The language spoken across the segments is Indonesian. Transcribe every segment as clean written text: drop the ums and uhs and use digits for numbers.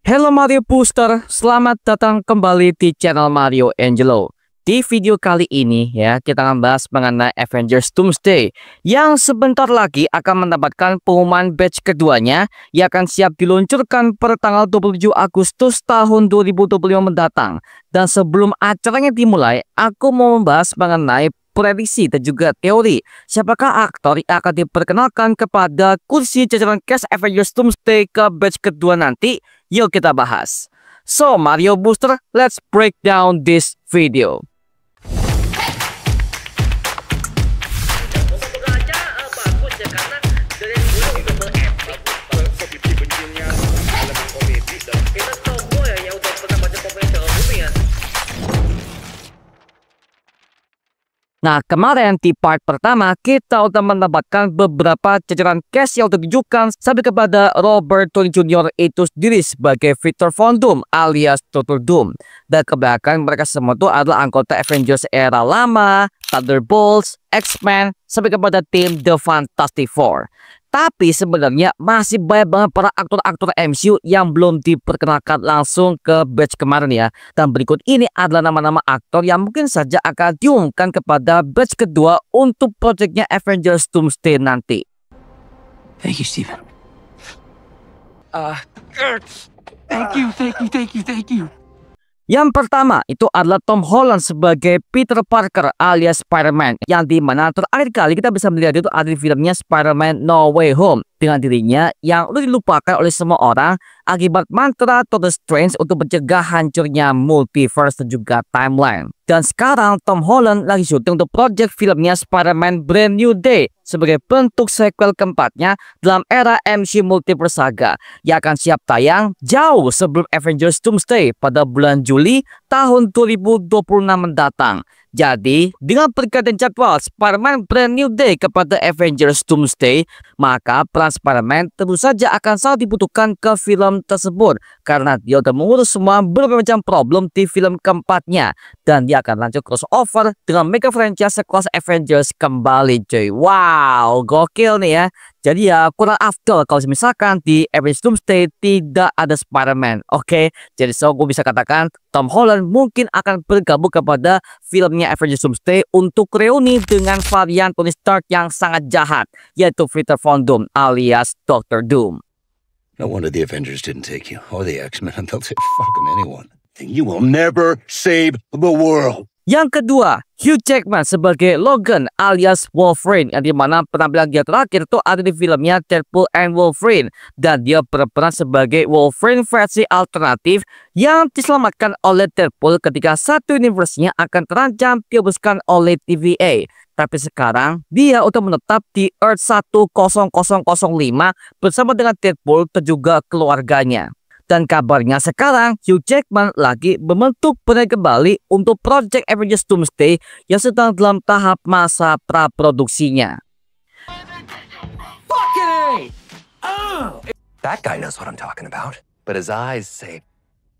Halo Mario Booster, selamat datang kembali di channel Mario Angelo. Di video kali ini ya, kita akan bahas mengenai Avengers Doomsday yang sebentar lagi akan mendapatkan pengumuman batch keduanya yang akan siap diluncurkan pada tanggal 27 Agustus tahun 2025 mendatang. Dan sebelum acaranya dimulai, aku mau membahas mengenai prediksi dan juga teori siapakah aktor yang akan diperkenalkan kepada kursi jajaran cast Avengers Doomsday ke batch kedua nanti. Yuk kita bahas. So Mario Booster, let's break down this video. Nah, kemarin di part pertama kita udah mendapatkan beberapa jajaran cast yang ditujukan sampai kepada Robert Downey Jr. itu sendiri sebagai Victor Von Doom alias Dr. Doom. Dan kebanyakan mereka semua itu adalah anggota Avengers era lama, Thunderbolts, X-Men, sampai kepada tim The Fantastic Four. Tapi sebenarnya masih banyak banget para aktor-aktor MCU yang belum diperkenalkan langsung ke batch kemarin ya. Dan berikut ini adalah nama-nama aktor yang mungkin saja akan diumumkan kepada batch kedua untuk proyeknya Avengers Doomsday nanti. Thank you, Steven. Thank you. Yang pertama itu adalah Tom Holland sebagai Peter Parker alias Spider-Man, yang dimana terakhir kali kita bisa melihat itu ada di filmnya Spider-Man No Way Home dengan dirinya yang udah dilupakan oleh semua orang akibat mantra Doctor Strange untuk mencegah hancurnya multiverse dan juga timeline. Dan sekarang Tom Holland lagi syuting untuk project filmnya Spider-Man Brand New Day sebagai bentuk sequel keempatnya dalam era MCU Multiverse Saga yang akan siap tayang jauh sebelum Avengers Doomsday pada bulan Juli tahun 2026 mendatang. Jadi, dengan pergantian jadwal Spider-Man Brand New Day kepada Avengers Doomsday, maka peran Spider-Man tentu saja akan sangat dibutuhkan ke film tersebut karena dia udah mengurus semua berbagai macam problem di film keempatnya dan dia akan lanjut crossover dengan mega franchise sekelas Avengers kembali cuy. Wow, gokil nih ya. Jadi ya kurang afdol kalau misalkan di Avengers Doomsday tidak ada Spider-Man. Oke, jadi gue bisa katakan Tom Holland mungkin akan bergabung kepada filmnya Avengers Doomsday untuk reuni dengan varian Tony Stark yang sangat jahat, yaitu Peter Von Doom alias Dr. Doom. No wonder the Avengers didn't take you, or the X-Men. They'll take fucking anyone. You will never save the world. Yang kedua, Hugh Jackman sebagai Logan alias Wolverine, yang dimana penampilan dia terakhir itu ada di filmnya Deadpool and Wolverine, dan dia berperan sebagai Wolverine versi alternatif yang diselamatkan oleh Deadpool ketika satu universe-nya akan terancam dihembuskan oleh TVA. Tapi sekarang dia udah menetap di Earth 10005 bersama dengan Deadpool dan juga keluarganya. Dan kabarnya sekarang Hugh Jackman lagi membentuk kembali untuk Project Avengers Doomsday yang sedang dalam tahap masa praproduksinya. That guy knows what I'm talking about, but his eyes say,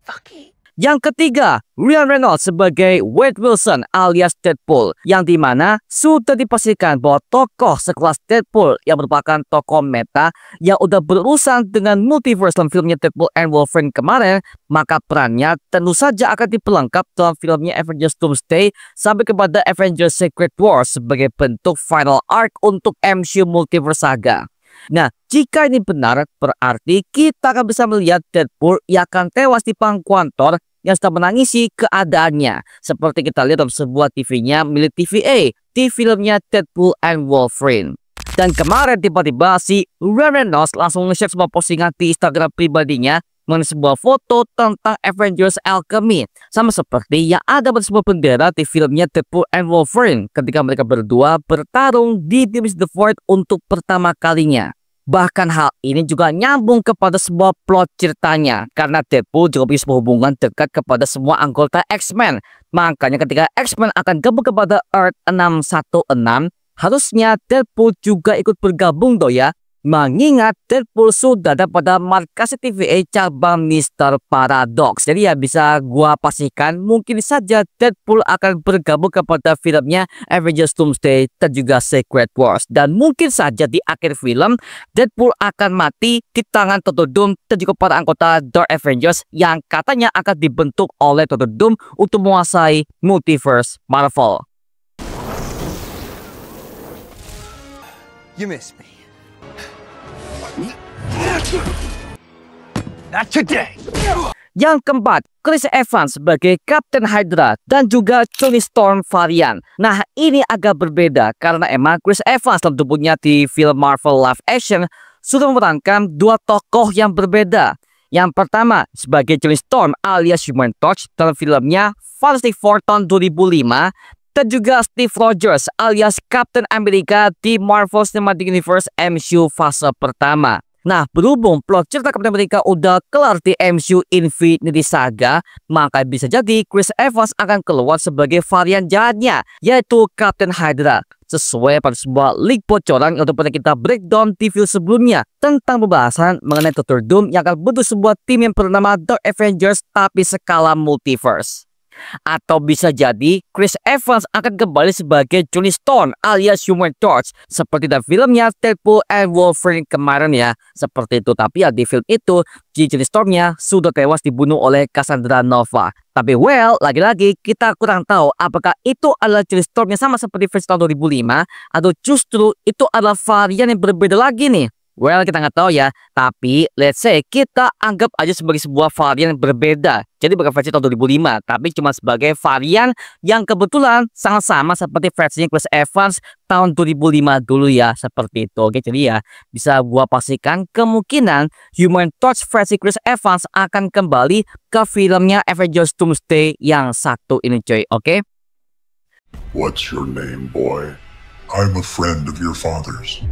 "Fucky." Yang ketiga, Ryan Reynolds sebagai Wade Wilson alias Deadpool, yang dimana sudah dipastikan bahwa tokoh sekelas Deadpool yang merupakan tokoh meta yang udah berurusan dengan multiverse dalam filmnya Deadpool and Wolverine kemarin, maka perannya tentu saja akan diperlengkap dalam filmnya Avengers Doomsday sampai kepada Avengers Secret Wars sebagai bentuk final arc untuk MCU Multiverse Saga. Nah, jika ini benar, berarti kita akan bisa melihat Deadpool yang akan tewas di pangkuan Thor yang sedang menangisi keadaannya. Seperti kita lihat dalam sebuah TV-nya milik TVA di filmnya Deadpool and Wolverine. Dan kemarin tiba-tiba si Ryan Reynolds langsung nge-share sebuah postingan di Instagram pribadinya mengenai sebuah foto tentang Avengers Alchemy, sama seperti yang ada pada sebuah bendera di filmnya Deadpool and Wolverine ketika mereka berdua bertarung di Dimension The Void untuk pertama kalinya. Bahkan hal ini juga nyambung kepada sebuah plot ceritanya karena Deadpool juga punya sebuah hubungan dekat kepada semua anggota X-Men. Makanya ketika X-Men akan gabung kepada Earth 616, harusnya Deadpool juga ikut bergabung ya Mengingat Deadpool sudah ada pada markas TVA cabang Mr. Paradox. Jadi ya bisa gua pastikan mungkin saja Deadpool akan bergabung kepada filmnya Avengers Doomsday dan juga Secret Wars. Dan mungkin saja di akhir film Deadpool akan mati di tangan Doctor Doom dan juga para anggota Dark Avengers yang katanya akan dibentuk oleh Doctor Doom untuk menguasai multiverse Marvel. You miss me. Not today. Yang keempat, Chris Evans sebagai Captain Hydra dan juga Johnny Storm varian. Nah, ini agak berbeda karena emang Chris Evans dalam tubuhnya di film Marvel live action sudah memerankan dua tokoh yang berbeda. Yang pertama sebagai Johnny Storm alias Human Torch dalam filmnya Fantastic Four tahun 2005. Dan juga Steve Rogers alias Captain America di Marvel Cinematic Universe MCU fase pertama. Nah, berhubung plot cerita Captain America udah kelar di MCU Infinity Saga, maka bisa jadi Chris Evans akan keluar sebagai varian jahatnya, yaitu Captain Hydra. Sesuai pada sebuah leak bocoran yang udah pernah kita breakdown di video sebelumnya tentang pembahasan mengenai Doctor Doom yang akan bentuk sebuah tim yang bernama Dark Avengers tapi skala multiverse. Atau bisa jadi Chris Evans akan kembali sebagai Johnny Storm alias Human Torch seperti dalam filmnya Deadpool and Wolverine kemarin ya. Seperti itu, tapi ya di film itu Johnny Stormnya sudah tewas dibunuh oleh Cassandra Nova. Tapi well, lagi-lagi kita kurang tahu apakah itu adalah Johnny Storm yang sama seperti versi tahun 2005 atau justru itu adalah varian yang berbeda lagi nih. Well, kita nggak tahu ya, tapi let's say kita anggap aja sebagai sebuah varian yang berbeda. Jadi bukan versi tahun 2005, tapi cuma sebagai varian yang kebetulan sangat sama seperti versinya Chris Evans tahun 2005 dulu ya, seperti itu. Oke, jadi ya bisa gua pastikan kemungkinan Human Torch versi Chris Evans akan kembali ke filmnya Avengers Doomsday yang satu ini cuy, oke? What's your name, boy? I'm a friend of your father's.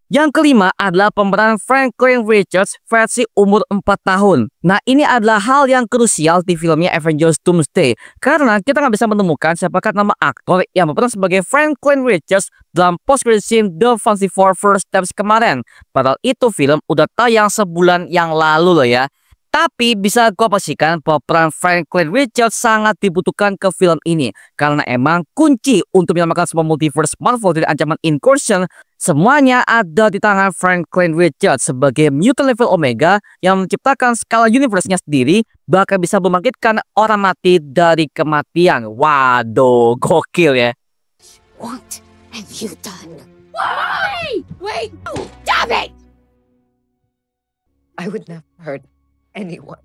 Yang kelima adalah pemeran Franklin Richards versi umur 4 tahun. Nah, ini adalah hal yang krusial di filmnya Avengers Doomsday karena kita nggak bisa menemukan siapakah nama aktor yang berperan sebagai Franklin Richards dalam post-credit scene The Fantastic Four First Steps kemarin. Padahal itu film udah tayang sebulan yang lalu loh ya. Tapi bisa gue pastikan bahwa peran Franklin Richards sangat dibutuhkan ke film ini karena emang kunci untuk menyelamatkan semua multiverse Marvel dari ancaman incursion semuanya ada di tangan Franklin Richards sebagai mutant level Omega yang menciptakan skala universe-nya sendiri bahkan bisa membangkitkan orang mati dari kematian. Waduh, gokil ya. What have you done? Why? Wait! Stop it! I would never hurt anyone.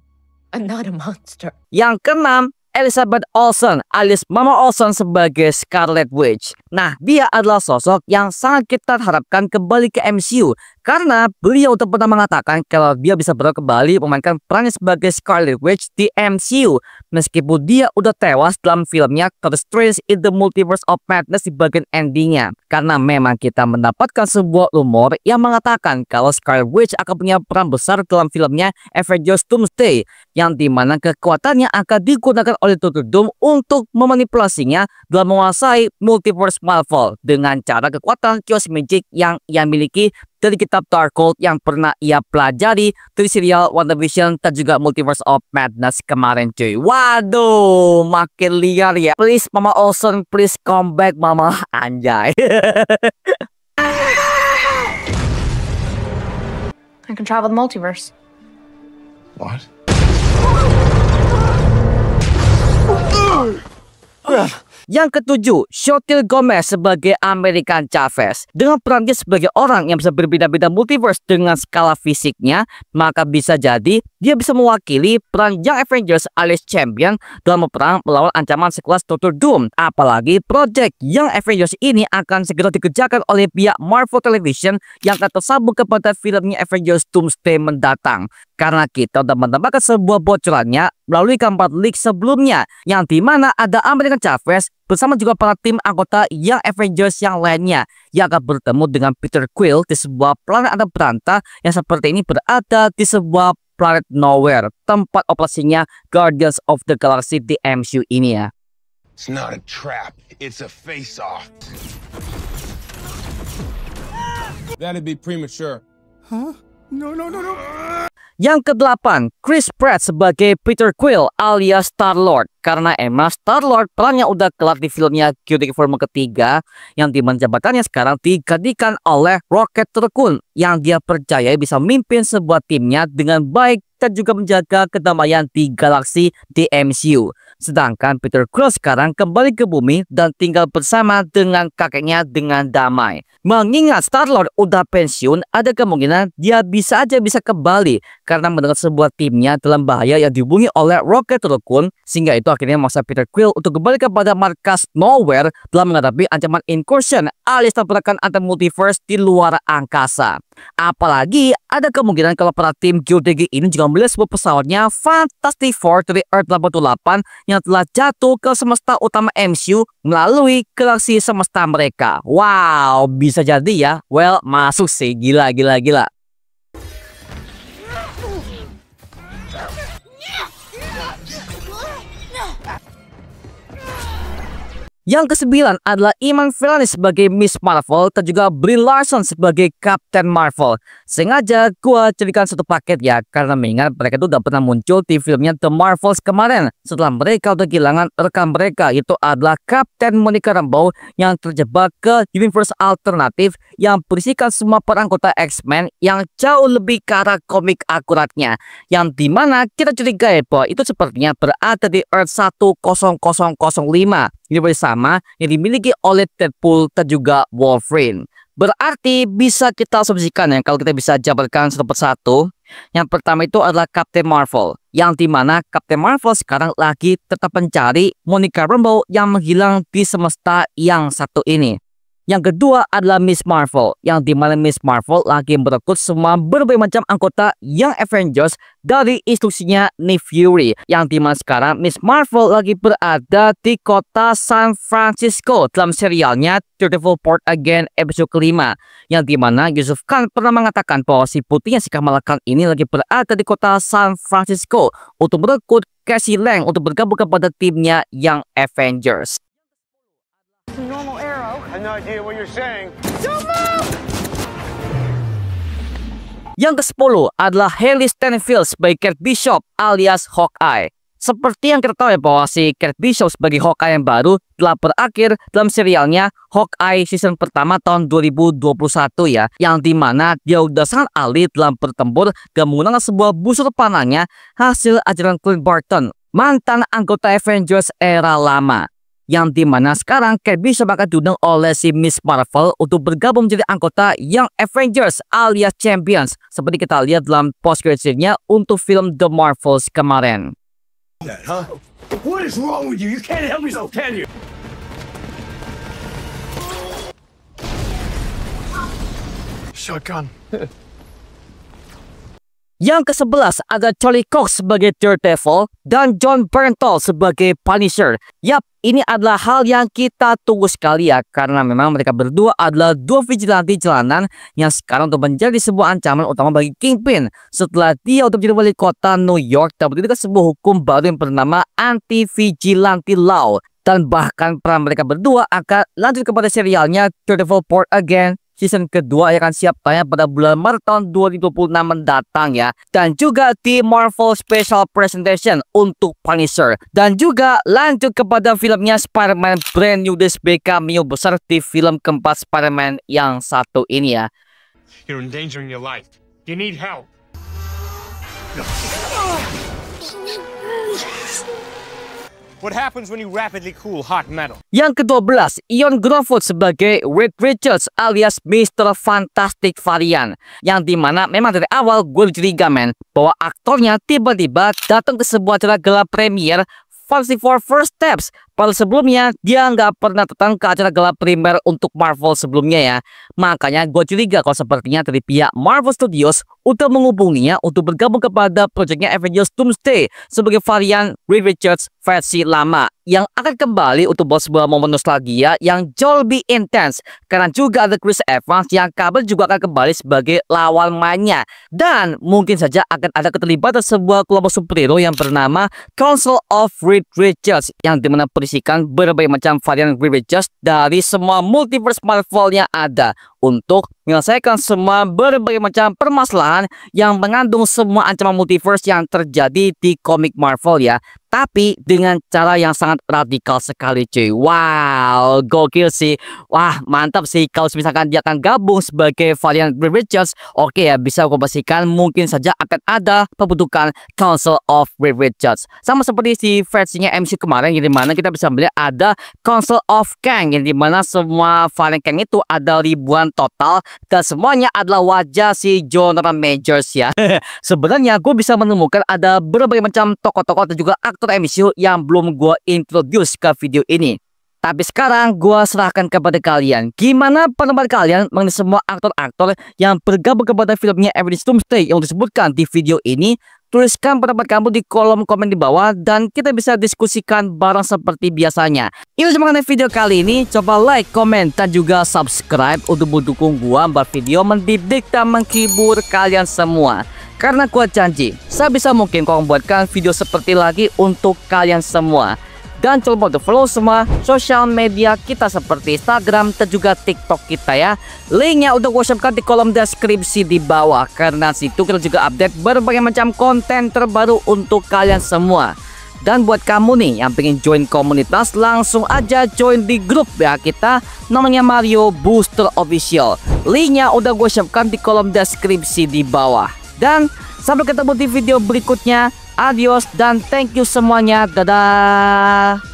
I'm not a monster. Yang keenam, Elizabeth Olsen alias Mama Olsen sebagai Scarlet Witch. Nah, dia adalah sosok yang sangat kita harapkan kembali ke MCU karena beliau udah pernah mengatakan kalau dia bisa kembali memainkan perannya sebagai Scarlet Witch di MCU meskipun dia udah tewas dalam filmnya Doctor Strange in the Multiverse of Madness di bagian endingnya. Karena memang kita mendapatkan sebuah rumor yang mengatakan kalau Scarlet Witch akan punya peran besar dalam filmnya Avengers Doomsday yang dimana kekuatannya akan digunakan oleh Doctor Doom untuk memanipulasinya dalam menguasai multiverse Marvel dengan cara kekuatan chaos magic yang ia miliki dari kitab Darkhold yang pernah ia pelajari dari serial WandaVision dan juga Multiverse of Madness kemarin cuy. Waduh, makin liar ya. Please Mama Olsen, please come back Mama. Anjay. I can travel the multiverse. What? Yang ketujuh, Xochitl Gomez sebagai American Chavez. Dengan perannya sebagai orang yang bisa berbeda-beda multiverse dengan skala fisiknya, maka bisa jadi dia bisa mewakili peran Young Avengers alias Champion dalam perang melawan ancaman sekelas Doctor Doom. Apalagi project Young Avengers ini akan segera dikerjakan oleh pihak Marvel Television yang akan tersambung kepada filmnya Avengers Doomsday mendatang. Karena kita sudah mendapatkan sebuah bocorannya melalui gambar leak sebelumnya yang dimana ada American Chavez bersama juga para tim anggota Young Avengers yang lainnya yang akan bertemu dengan Peter Quill di sebuah planet anak berantah yang seperti ini berada di sebuah planet Nowhere, tempat operasinya Guardians of the Galaxy di MCU ini ya. It's not a trap, it's a face-off. That'd be premature. Yang ke-8, Chris Pratt sebagai Peter Quill alias Star-Lord. Karena emang Star-Lord perannya udah kelar di filmnya Cutie Formula ketiga, yang dimana jabatannya sekarang digantikan oleh Rocket Raccoon, yang dia percaya bisa memimpin sebuah timnya dengan baik dan juga menjaga kedamaian di galaksi di MCU. Sedangkan Peter Quill sekarang kembali ke bumi dan tinggal bersama dengan kakeknya dengan damai. Mengingat Star-Lord udah pensiun, ada kemungkinan dia bisa kembali karena mendengar sebuah timnya dalam bahaya yang dihubungi oleh Rocket Raccoon, sehingga itu akhirnya memaksa Peter Quill untuk kembali kepada markas Nowhere dalam menghadapi ancaman incursion alias tabrakan antar multiverse di luar angkasa. Apalagi ada kemungkinan kalau para tim GOTG ini juga melihat sebuah pesawatnya Fantastic Four dari Earth 88 yang telah jatuh ke semesta utama MCU melalui galaksi semesta mereka. Wow, bisa jadi ya. Well, masuk sih. Gila. Yang ke-9 adalah Iman Vellani sebagai Miss Marvel dan juga Brie Larson sebagai Captain Marvel. Sengaja gua jadikan satu paket ya, karena mengingat mereka itu udah pernah muncul di filmnya The Marvels kemarin setelah mereka udah kehilangan rekan mereka, yaitu adalah Captain Monica Rambeau yang terjebak ke universe alternatif yang berisikan semua para anggota X-Men yang jauh lebih ke arah komik akuratnya, yang dimana kita curiga ya bahwa itu sepertinya berada di Earth 10005. Ini bersama yang dimiliki oleh Deadpool dan juga Wolverine. Berarti bisa kita asumsikan ya, kalau kita bisa jabarkan satu persatu. Yang pertama itu adalah Captain Marvel, yang dimana Captain Marvel sekarang lagi tetap mencari Monica Rambeau yang menghilang di semesta yang satu ini. Yang kedua adalah Miss Marvel, yang dimana Miss Marvel lagi merekrut semua berbagai macam anggota Young Avengers dari instruksinya Nick Fury, yang dimana sekarang Miss Marvel lagi berada di kota San Francisco dalam serialnya Daredevil Born Again episode kelima, yang dimana Yusuf Khan pernah mengatakan bahwa si putihnya si Kamala Khan ini lagi berada di kota San Francisco untuk merekrut Cassie Lang untuk bergabung kepada timnya Young Avengers. Normal arrow. I have no idea what you're saying. Yang ke-10 adalah Hailee Steinfeld sebagai Kate Bishop alias Hawkeye. Seperti yang kita tahu ya bahwa si Kate Bishop sebagai Hawkeye yang baru telah berakhir dalam serialnya Hawkeye season pertama tahun 2021 ya, yang dimana dia udah sangat ahli dalam bertempur dan menggunakan sebuah busur panahnya hasil ajaran Clint Barton, mantan anggota Avengers era lama. Yang dimana sekarang Kate Bishop akan diundang oleh si Miss Marvel untuk bergabung menjadi anggota Young Avengers alias Champions, seperti kita lihat dalam post-credit scene-nya untuk film The Marvels kemarin. What is wrong with you? You can't help yourself, can you? Shotgun. Yang ke-11 ada Charlie Cox sebagai Daredevil dan John Bernthal sebagai Punisher. Yap, ini adalah hal yang kita tunggu sekali ya, karena memang mereka berdua adalah dua vigilante jalanan yang sekarang untuk menjadi sebuah ancaman utama bagi Kingpin setelah dia untuk menjadi wali kota New York dan berdirikan sebuah hukum baru yang bernama Anti-Vigilante Law. Dan bahkan peran mereka berdua akan lanjut kepada serialnya Daredevil Born Again season kedua yang akan siap tayang pada bulan Maret tahun 2026 mendatang ya. Dan juga di Marvel Special Presentation untuk Punisher. Dan juga lanjut kepada filmnya Spider-Man Brand New Day sebagai cameo besar di film keempat Spider-Man yang satu ini ya. You're endangering your life. You need help. What happens when you rapidly cool hot metal? Yang ke-12, Ian Gruffudd sebagai Reed Richards alias Mr. Fantastic varian. Yang dimana memang dari awal gue curiga men bahwa aktornya tiba-tiba datang ke sebuah acara gala premier Fantastic Four First Steps. Pada sebelumnya dia nggak pernah datang ke acara gala primer untuk Marvel sebelumnya ya. Makanya gue curiga kalau sepertinya dari pihak Marvel Studios udah menghubunginya untuk bergabung kepada proyeknya Avengers Doomsday sebagai varian Reed Richards versi lama yang akan kembali untuk buat sebuah momen nostalgia yang jauh lebih intens, karena juga ada Chris Evans yang kabar juga akan kembali sebagai lawan mainnya, dan mungkin saja akan ada keterlibatan sebuah kelompok superhero yang bernama Council of Reed Richards yang dimana berisikan berbagai macam varian Reed Richards dari semua multiverse Marvel yang ada untuk menyelesaikan semua berbagai macam permasalahan yang mengandung semua ancaman multiverse yang terjadi di komik Marvel ya. Tapi dengan cara yang sangat radikal sekali cuy. Wow, gokil sih. Wah, mantap sih kalau misalkan dia akan gabung sebagai varian Reed Richards. Oke ya, bisa aku pastikan mungkin saja akan ada pembentukan Council of Reed Richards. Sama seperti si versinya MC kemarin yang dimana kita bisa melihat ada Council of Kang yang dimana semua varian Kang itu ada ribuan total dan semuanya adalah wajah si Jonathan Majors ya. Sebenarnya gue bisa menemukan ada berbagai macam tokoh-tokoh dan juga aktor MCU yang belum gue introduce ke video ini. Tapi sekarang gue serahkan kepada kalian. Gimana pendapat kalian mengenai semua aktor-aktor yang bergabung kepada filmnya Avengers Doomsday yang disebutkan di video ini? Tuliskan pendapat kamu di kolom komen di bawah dan kita bisa diskusikan bareng seperti biasanya. Itu cuma mengenai video kali ini. Coba like, komen, dan juga subscribe untuk mendukung gua buat video mendidik dan menghibur kalian semua. Karena gua janji, sebisa mungkin gua membuatkan video seperti lagi untuk kalian semua. Dan coba untuk follow semua sosial media kita seperti Instagram dan juga TikTok kita ya. Linknya udah gue share di kolom deskripsi di bawah. Karena situ kita juga update berbagai macam konten terbaru untuk kalian semua. Dan buat kamu nih yang pengen join komunitas, langsung aja join di grup ya kita. Namanya Mario Booster Official. Linknya udah gue share di kolom deskripsi di bawah. Dan sampai ketemu di video berikutnya. Adios dan thank you semuanya. Dadah.